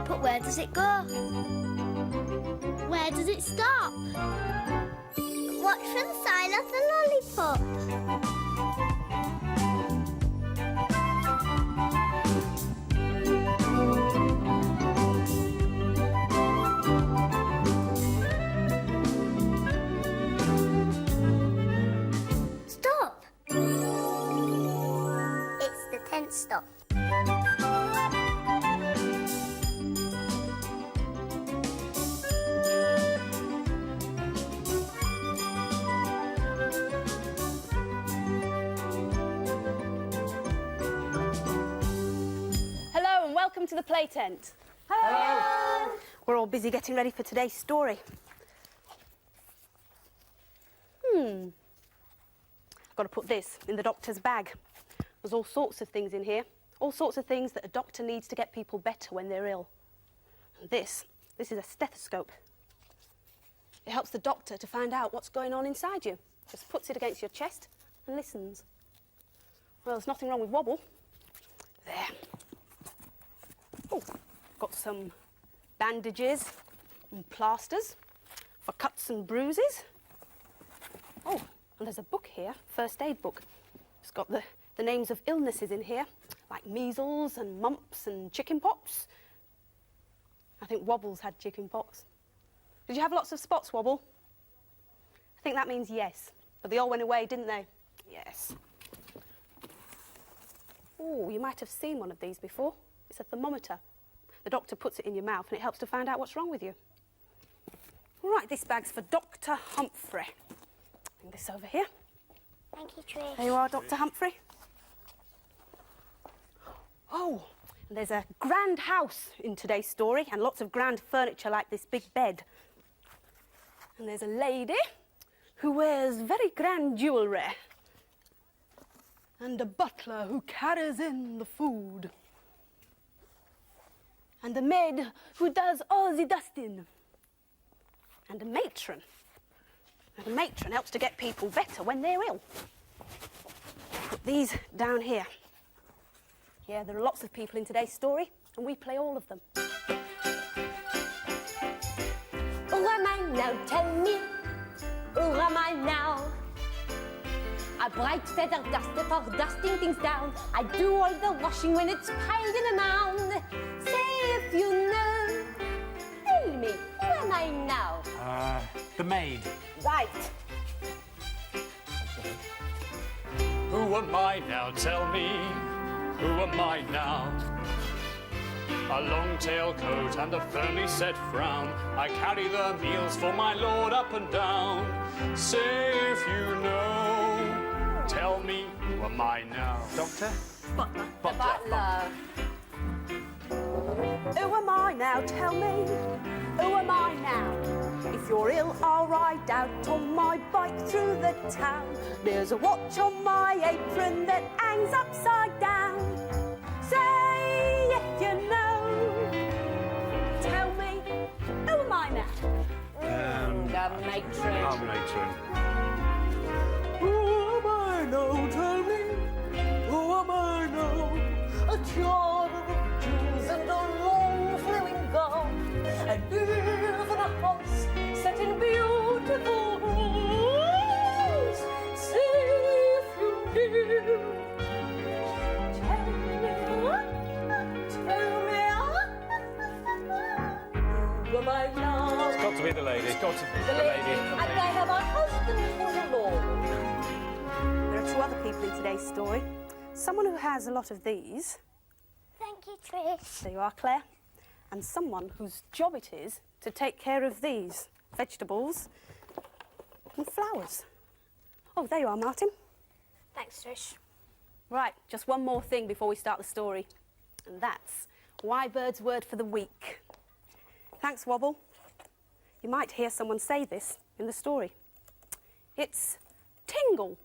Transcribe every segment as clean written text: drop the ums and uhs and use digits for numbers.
But where does it go? Where does it stop? Watch for the sign of the lollipop. Stop! It's the 10th stop. Welcome to the play tent. Hello. We're all busy getting ready for today's story. I've got to put this in the doctor's bag. There's all sorts of things in here. All sorts of things that a doctor needs to get people better when they're ill. And this is a stethoscope. It helps the doctor to find out what's going on inside you. Just puts it against your chest and listens. Well, there's nothing wrong with wobble. There. Oh, got some bandages and plasters for cuts and bruises. Oh, and there's a book here, first aid book. It's got the names of illnesses in here, like measles and mumps and chicken pox. I think Wobble's had chicken pox. Did you have lots of spots, Wobble? I think that means yes, but they all went away, didn't they? Yes. Oh, you might have seen one of these before. It's a thermometer. The doctor puts it in your mouth and it helps to find out what's wrong with you. All right, this bag's for Dr. Humphrey. Bring this over here. Thank you, Trish. There you are, Dr. Humphrey. Oh, and there's a grand house in today's story and lots of grand furniture like this big bed. And there's a lady who wears very grand jewellery. And a butler who carries in the food. And a maid who does all the dusting. And a matron. And a matron helps to get people better when they're ill. Put these down here. Yeah, there are lots of people in today's story, and we play all of them. Who am I now? Tell me. Who am I now? A bright feather duster for dusting things down. I do all the washing when it's piled in a mound. Say if you know. Tell me, who am I now? The maid. Right. Who am I now? Tell me. Who am I now? A long tail coat and a firmly set frown. I carry the meals for my lord up and down. Say if you know. Tell me, who am I now? Doctor? Butler. Butler. Who am I now? Tell me. Who am I now? If you're ill, I'll ride out on my bike through the town. There's a watch on my apron that hangs upside down. Say if you know. Tell me, who am I now? The matron. Our matron. Who am I now? Tell me. Who am I now? A child of Jews and a long flowing gown. I live in a house set in beautiful rooms. See if you do. Tell me. Who am I now? It's got to be the lady. It's got to be the lady. And I have a husband for the Lord. There are two other people in today's story. Someone who has a lot of these. Thank you, Trish. There you are, Claire. And someone whose job it is to take care of these vegetables and flowers. Oh, there you are, Martin. Thanks, Trish. Right, just one more thing before we start the story. And that's Wybird's word for the week. Thanks, Wobble. You might hear someone say this in the story. It's tingle.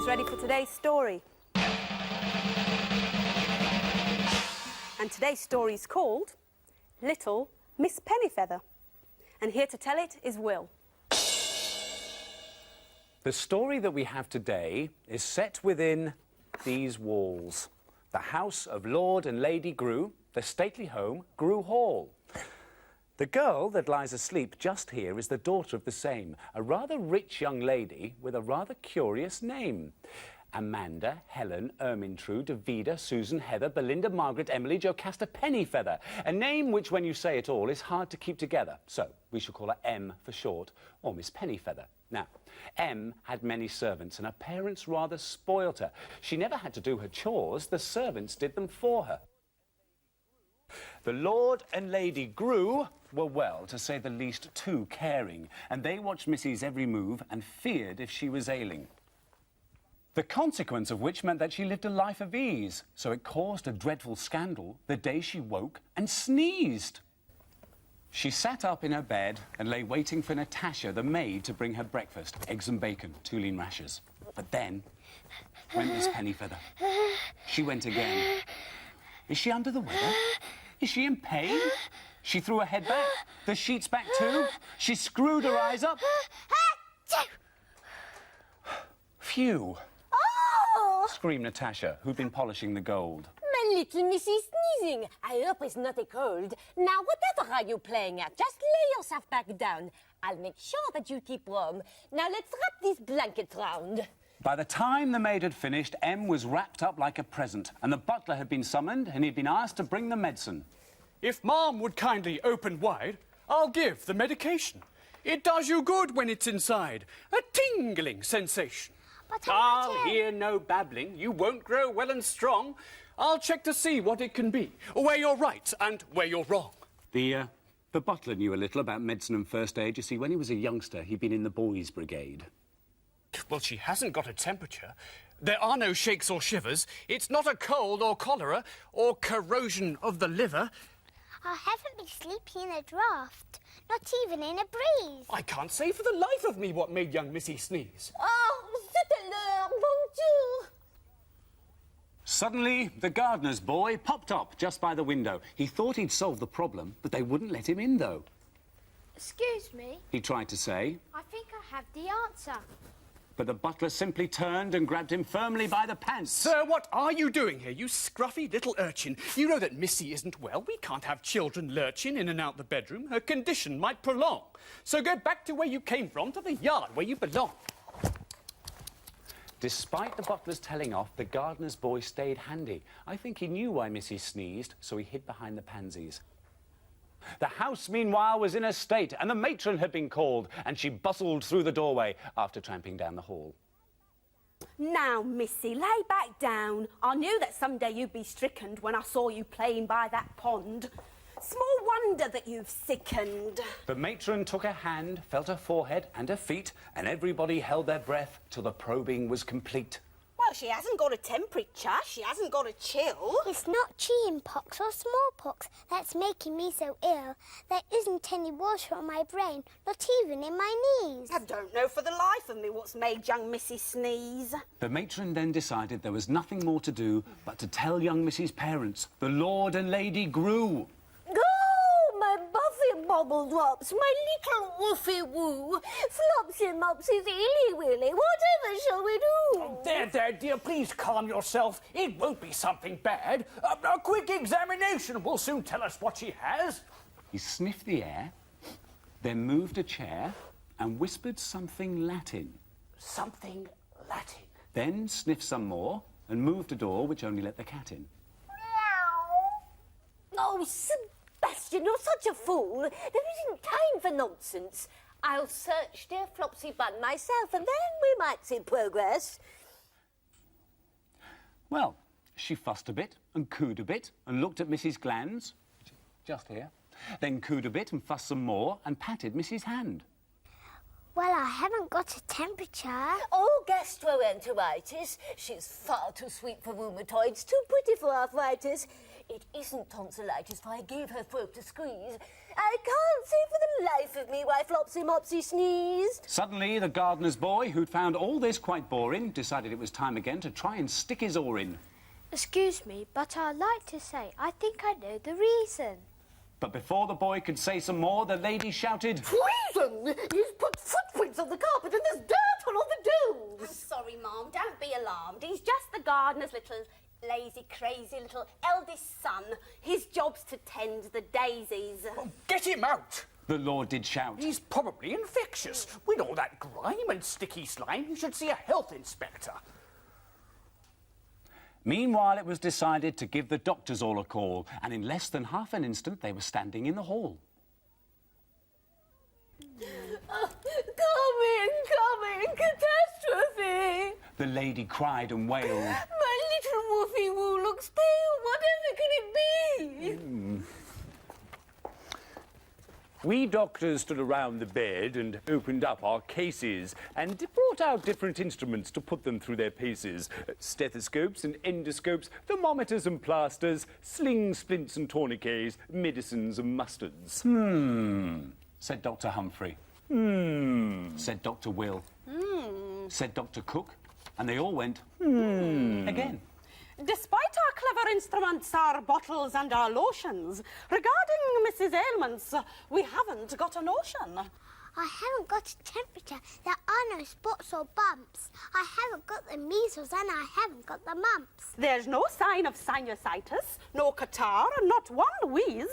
who's ready for today's story? And today's story is called Little Miss Pennyfeather. And here to tell it is Will. The story that we have today is set within these walls. The house of Lord and Lady Grew, the stately home, Grew Hall. The girl that lies asleep just here is the daughter of the same, a rather rich young lady with a rather curious name. Amanda, Helen, Ermintrude, Davida, Susan, Heather, Belinda, Margaret, Emily, Jocasta, Pennyfeather. A name which, when you say it all, is hard to keep together. So we shall call her M for short, or Miss Pennyfeather. Now, M had many servants, and her parents rather spoilt her. She never had to do her chores. The servants did them for her. The Lord and Lady Grew were, well, to say the least, too caring, and they watched Missy's every move and feared if she was ailing. The consequence of which meant that she lived a life of ease, so it caused a dreadful scandal the day she woke and sneezed. She sat up in her bed and lay waiting for Natasha, the maid, to bring her breakfast, eggs and bacon, 2 lean rashers. But then went Miss Pennyfeather. She went again. Is she under the weather? Is she in pain? She threw her head back, the sheets back too. She screwed her eyes up. Phew! Oh! Screamed Natasha, who'd been polishing the gold. My little Missy sneezing. I hope it's not a cold. Now, whatever are you playing at? Just lay yourself back down. I'll make sure that you keep warm. Now, let's wrap these blankets round. By the time the maid had finished, Em was wrapped up like a present, and the butler had been summoned, and he'd been asked to bring the medicine. If Ma'am would kindly open wide, I'll give the medication. It does you good when it's inside. A tingling sensation. But I'll hear no babbling. You won't grow well and strong. I'll check to see what it can be, where you're right and where you're wrong. The butler knew a little about medicine and first aid. You see, when he was a youngster, he'd been in the boys' brigade. Well, she hasn't got a temperature. There are no shakes or shivers. It's not a cold or cholera or corrosion of the liver. I haven't been sleeping in a draught, not even in a breeze. I can't say for the life of me what made young Missy sneeze. Oh, c'est à l'heure, bonjour. Suddenly, the gardener's boy popped up just by the window. He thought he'd solved the problem, but they wouldn't let him in, though. Excuse me, He tried to say, I think I have the answer. but the butler simply turned and grabbed him firmly by the pants. Sir, what are you doing here, you scruffy little urchin? You know that Missy isn't well. We can't have children lurching in and out the bedroom. Her condition might prolong. So go back to where you came from, to the yard where you belong. Despite the butler's telling off, the gardener's boy stayed handy. I think he knew why Missy sneezed, so he hid behind the pansies. The house, meanwhile, was in a state, and the matron had been called, and she bustled through the doorway after tramping down the hall. Now, Missy, lay back down. I knew that someday you'd be strickened when I saw you playing by that pond. Small wonder that you've sickened. The matron took her hand, felt her forehead and her feet, and everybody held their breath till the probing was complete. Well, she hasn't got a temperature, she hasn't got a chill. It's not chicken pox or smallpox that's making me so ill. There isn't any water on my brain, not even in my knees. I don't know for the life of me what's made young Missy sneeze. The matron then decided there was nothing more to do but to tell young Missy's parents, the Lord and Lady Grew. Oh, my buffy bobble drops, my little woofy woo. Flopsy mopsy illy willy, whatever shall we do? There, dear, please calm yourself. It won't be something bad. A quick examination will soon tell us what she has. He sniffed the air, then moved a chair and whispered something Latin. Something Latin. Then sniffed some more and moved a door which only let the cat in. Oh, Sebastian, you're such a fool. There isn't time for nonsense. I'll search dear Flopsy Bun myself, and then we might see progress. Well, she fussed a bit and cooed a bit and looked at Mrs. Glands, just here, then cooed a bit and fussed some more and patted Mrs. Hand. Well, I haven't got a temperature. Oh, gastroenteritis. She's far too sweet for rheumatoids, too pretty for arthritis. It isn't tonsillitis, for I gave her throat a squeeze. I can't say for the life of me why Flopsy Mopsy sneezed. Suddenly, the gardener's boy, who'd found all this quite boring, decided it was time again to try and stick his oar in. Excuse me, but I'd like to say I think I know the reason. But before the boy could say some more, the lady shouted, Treason! He's put footprints on the carpet and there's dirt on all the I'm doors. sorry, Mum, don't be alarmed. He's just the gardener's little lazy, crazy little eldest son. His job's to tend the daisies. Oh, get him out! the Lord did shout. He's probably infectious. With all that grime and sticky slime, you should see a health inspector. Meanwhile, it was decided to give the doctors all a call, and in less than half an instant, they were standing in the hall. Coming, catastrophe! The lady cried and wailed. My little woofy woo looks pale. Whatever can it be? We doctors stood around the bed and opened up our cases and brought out different instruments to put them through their paces. Stethoscopes and endoscopes, thermometers and plasters, slings, splints and tourniquets, medicines and mustards. Said Dr. Humphrey. Said Dr. Will. Said Dr. Cook. And they all went, again. Despite our clever instruments, our bottles and our lotions, regarding Mrs. Ailments, we haven't got a notion. I haven't got a temperature. There are no spots or bumps. I haven't got the measles and I haven't got the mumps. There's no sign of sinusitis, no catarrh, not one wheeze.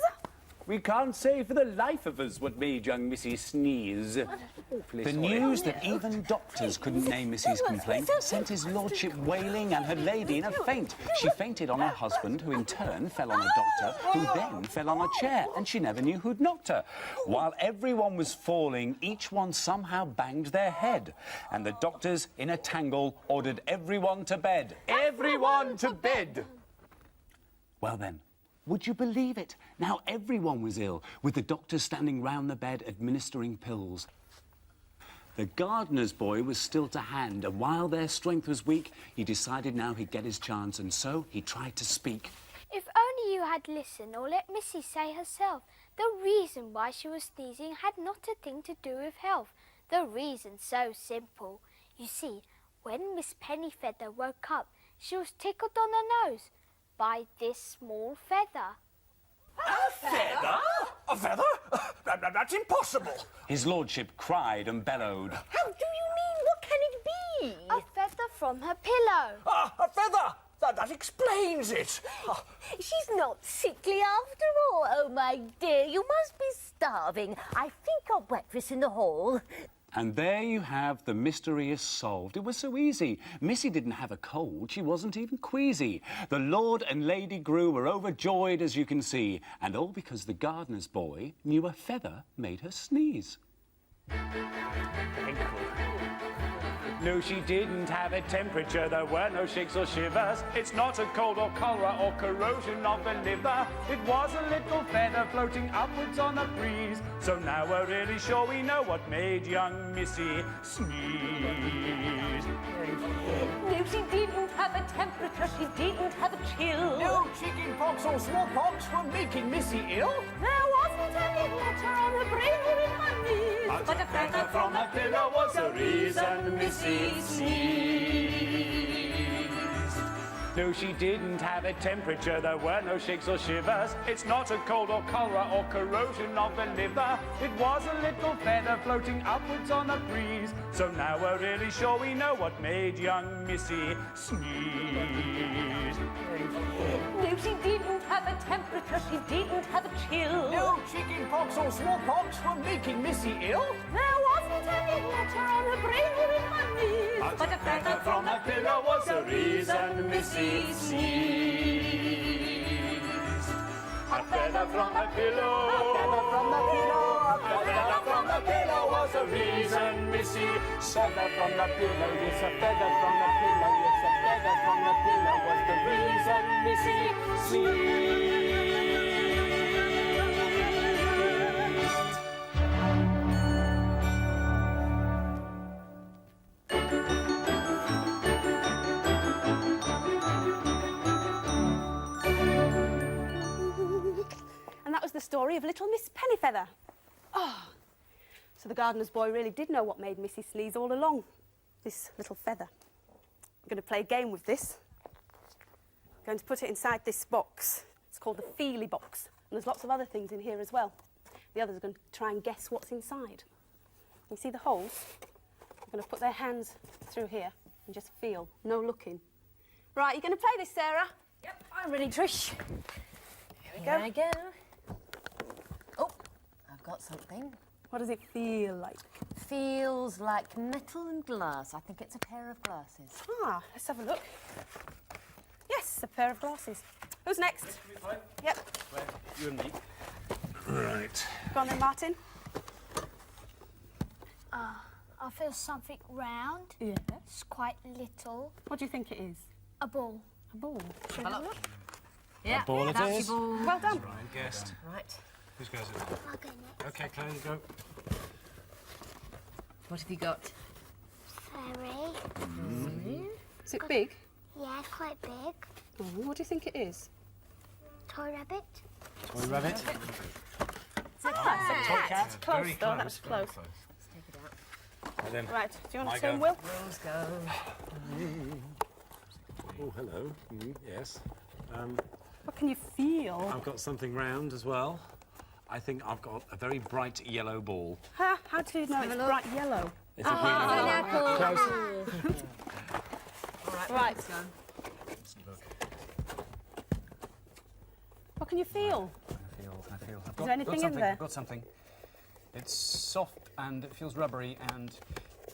We can't say for the life of us what made young Missy sneeze. The news that even doctors couldn't name Missy's complaint sent his lordship wailing and her lady in a faint. She fainted on her husband, who in turn fell on a doctor, who then fell on a chair, and she never knew who'd knocked her. While everyone was falling, each one somehow banged their head. And the doctors, in a tangle, ordered everyone to bed. Everyone to bed! Well then, would you believe it? Now everyone was ill, with the doctors standing round the bed administering pills. The gardener's boy was still to hand, and while their strength was weak, he decided now he'd get his chance, and so he tried to speak. If only you had listened or let Missy say herself. The reason why she was sneezing had not a thing to do with health. The reason's so simple. You see, when Miss Pennyfeather woke up, she was tickled on the nose by this small feather. A feather? A feather? That's impossible. His lordship cried and bellowed. How do you mean? What can it be? A feather from her pillow. A feather! That explains it. She's not sickly after all. Oh, my dear, you must be starving. I think your breakfast in the hall. And there you have the mystery is solved. It was so easy. Missy didn't have a cold. She wasn't even queasy. The Lord and Lady Grew were overjoyed, as you can see, and all because the gardener's boy knew a feather made her sneeze. No, she didn't have a temperature, there were no shakes or shivers. It's not a cold or cholera or corrosion of the liver. It was a little feather floating upwards on a breeze. So now we're really sure we know what made young Missy sneeze. No, she didn't have a temperature, she didn't have a chill. No chicken pox or smallpox were making Missy ill. There wasn't any water on her brain or in her knees. But a feather from her pillow was the reason Missy sneezed. No, she didn't have a temperature, there were no shakes or shivers. It's not a cold or cholera or corrosion of the liver. It was a little feather floating upwards on a breeze. So now we're really sure we know what made young Missy sneeze. No, she didn't have a temperature, she didn't have a chill. No chicken pox or smallpox were making Missy ill. There wasn't any water on her brain or in her knees. But a feather from her pillow was the reason Missy sneezed. A feather from her pillow, a feather from the pillow, a feather from the pillow was the reason Missy. Feather from the pillow, yes, a feather from the pillow, yes, a feather from the pillow was the reason Missy sneezed. story of little Miss Pennyfeather. Oh, so the gardener's boy really did know what made Missy sneeze all along. This little feather. I'm going to play a game with this. I'm going to put it inside this box. It's called the Feely box. And there's lots of other things in here as well. The others are going to try and guess what's inside. You see the holes? I'm going to put their hands through here and just feel, no looking. Right, you going to play this, Sarah? Yep, I'm ready, Trish. Here we Here go. I go. Oh, I've got something. What does it feel like? Feels like metal and glass. I think it's a pair of glasses. Ah, let's have a look. Yes, a pair of glasses. Who's next? Yep. You and me. Right. Go on then, Martin. I feel something round. Yeah. It's quite little. What do you think it is? A ball. A ball. Should we have a look? Yeah, ball it that's is. your ball. Well done. Right, guessed. Right. Who's goes it? I'll go next. Okay, Claire, you go. What have you got? Fairy. Is it big? Yeah, it's quite big. Oh, what do you think it is? Toy rabbit. Toy rabbit. It's a cat. Close, Very though. That was very close. Let's take it out. And then, Right, do you want My to turn, go. Will? Rose go. Oh, hello. Yes. What can you feel? I've got something round as well. I think I've got a very bright yellow ball. How do you know it's bright yellow? It's a green Pineapple. Right. Let's go. What can you feel? I feel. I've there anything in something, there? I've got something. It's soft and it feels rubbery and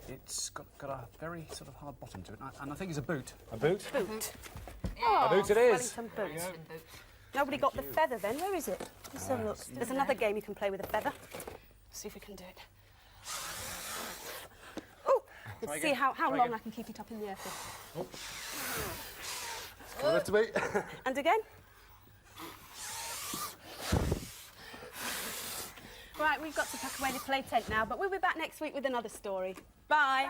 it's got a very sort of hard bottom to it. And I think it's a boot. a boot. Boot. A boot it is. Wellington boot. Nobody got the feather then. Where is it? Let's have a look. There's another game you can play with a feather. See if we can do it. Oh! Let's see how long I can keep it up in the air for. Well, to me. And again. Right, we've got to pack away the play tent now, but we'll be back next week with another story. Bye.